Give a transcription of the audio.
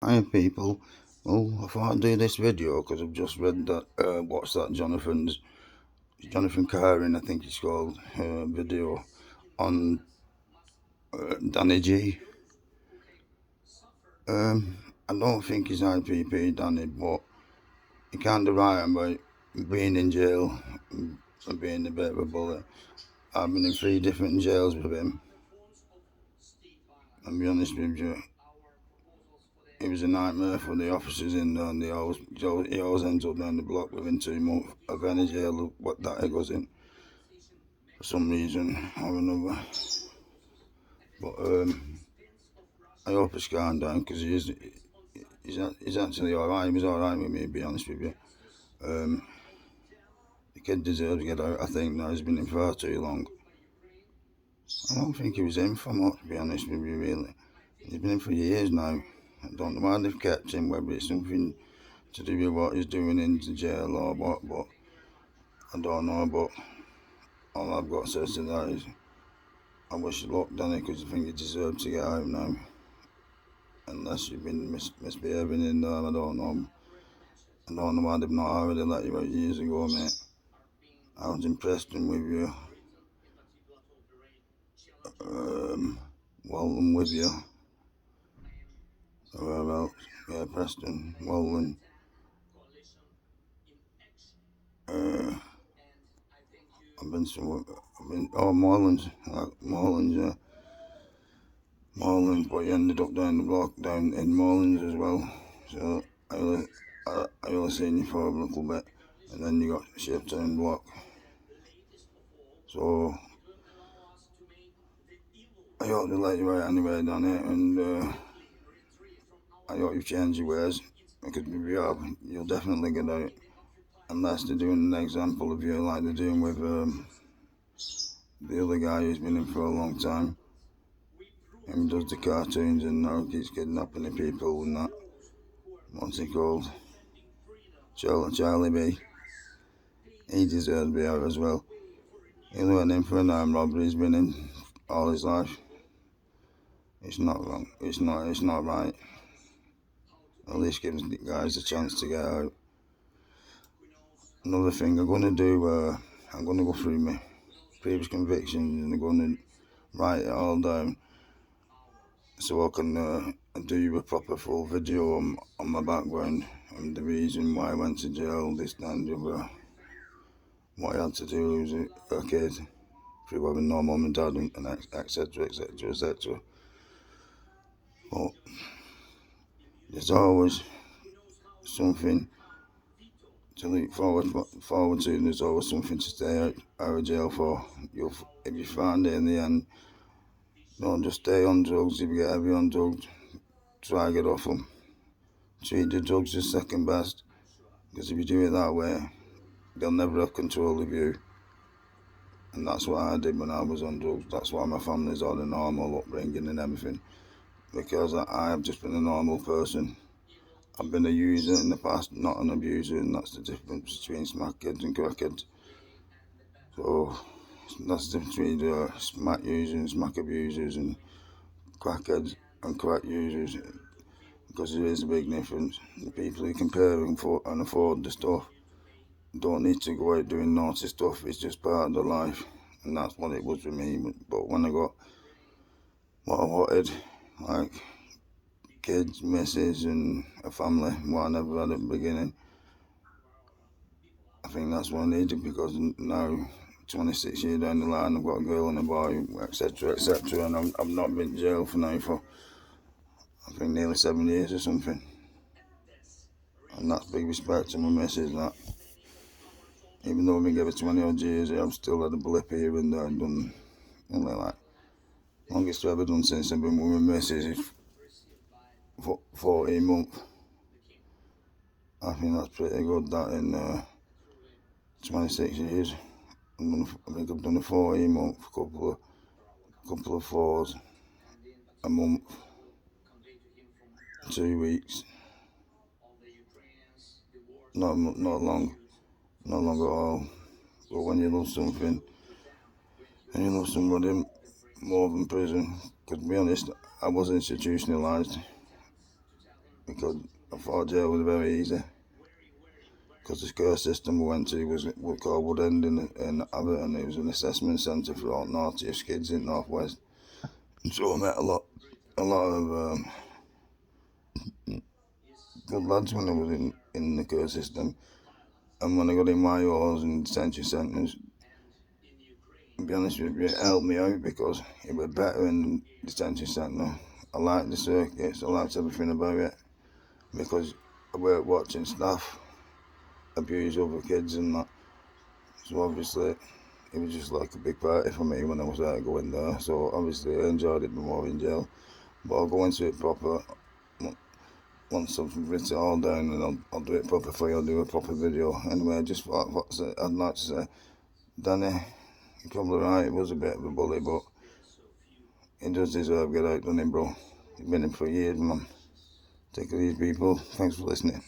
Hi people. Well, I thought I'd do this video because I've just read that, what's that, Jonathan Carin, I think it's called, video on Danny G. I don't think he's IPP, Danny, but he kind of right about being in jail and being a bit of a bully. I've been in 3 different jails with him. I'll be honest with you, it was a nightmare for the officers in there, and he always ends up down the block within 2 months of any jail what that he goes in for some reason or another. But I hope it's calmed down because he's actually alright. He was alright with me, to be honest with you. The kid deserves to get out. I think now he's been in far too long. I don't think he was in for much, to be honest with you, really. He's been in for years now. I don't know why they've kept him, whether it's something to do with what he's doing in the jail or what, but I don't know. But all I've got to say to that is I wish you luck, Danny, because I think you deserve to get out now. Unless you've been misbehaving in there, I don't know. I don't know why they've not already let you out years ago, mate. I was in Preston with you. Walton with you. Where else? Yeah, Preston, Walton. Morelands, yeah. Morelands, but you ended up down the block, down in Morelands as well. So I only seen you for a little bit, and then you got shipped down the block. So I hope they let you out anyway, Danny, and I hope you change your ways, because if you have, you'll definitely get out. Unless they're doing an example of you like they're doing with the other guy who's been in for a long time. Him does the cartoons and now keeps kidnapping the people and that. What's he called? Charlie B. He deserves to be out as well. He went in for an armed robbery. He's been in all his life. It's not wrong. It's not right. At least gives the guys a chance to get out. Another thing I'm gonna do, I'm gonna go through my previous convictions and I'm gonna write it all down so I can do a proper full video on my background and the reason why I went to jail, this, that and the other. What I had to do as a kid through having no mum and dad and etc, etc, etc. But there's always something to look forward to, and there's always something to stay out of jail for. If you find it in the end, don't just stay on drugs. If you get heavy on drugs, try to get off them. Treat the drugs as second best, because if you do it that way, they'll never have control of you. And that's what I did when I was on drugs. That's why my family's all a normal upbringing and everything, because I have just been a normal person. I've been a user in the past, not an abuser, and that's the difference between smack kids and crack kids. So that's the difference between smack users, smack abusers, and crackheads and crack users, because there is a big difference. The people who can pay and afford the stuff don't need to go out doing naughty stuff. It's just part of their life, and that's what it was with me. But when I got what I wanted, like kids, missus, and a family, what I never had at the beginning, I think that's what I needed, because now, 26 years down the line, I've got a girl and a boy, etc, etc, and I've not been in jail for now for, I think, nearly 7 years or something. And that's big respect to my missus, that. Even though I've been given 20 odd years, I've still had a blip here and there. I've done only like, longest I've ever done since I've been with my missus is 14 months. I think that's pretty good, that, in 26 years. I think I've done a 14 month, couple of fours, a month, 2 weeks. Not long at all. But when you love something, and you love somebody more than prison, because to be honest, I was institutionalised. because I thought jail was very easy. Because the school system we went to was called Wood End in Abbott, and it was an assessment centre for all naughtiest kids in North West. And so I met a lot of good lads when I was in the care system. And when I got in my yours and detention centres, to be honest with you, it helped me out because it was better in the detention centre. I liked the circuits, I liked everything about it because I worked watching staff abuse other kids and that. So obviously it was just like a big party for me when I was there going there. So obviously I enjoyed it more in jail. But I'll go into it proper once I've written it all down, and I'll do it proper for you. I'll do a proper video. Anyway, just I'd like to say, Danny, you're probably right, he was a bit of a bully, but he does deserve to get out, doesn't he, bro? He's been in for years, man. Take it easy, people. Thanks for listening.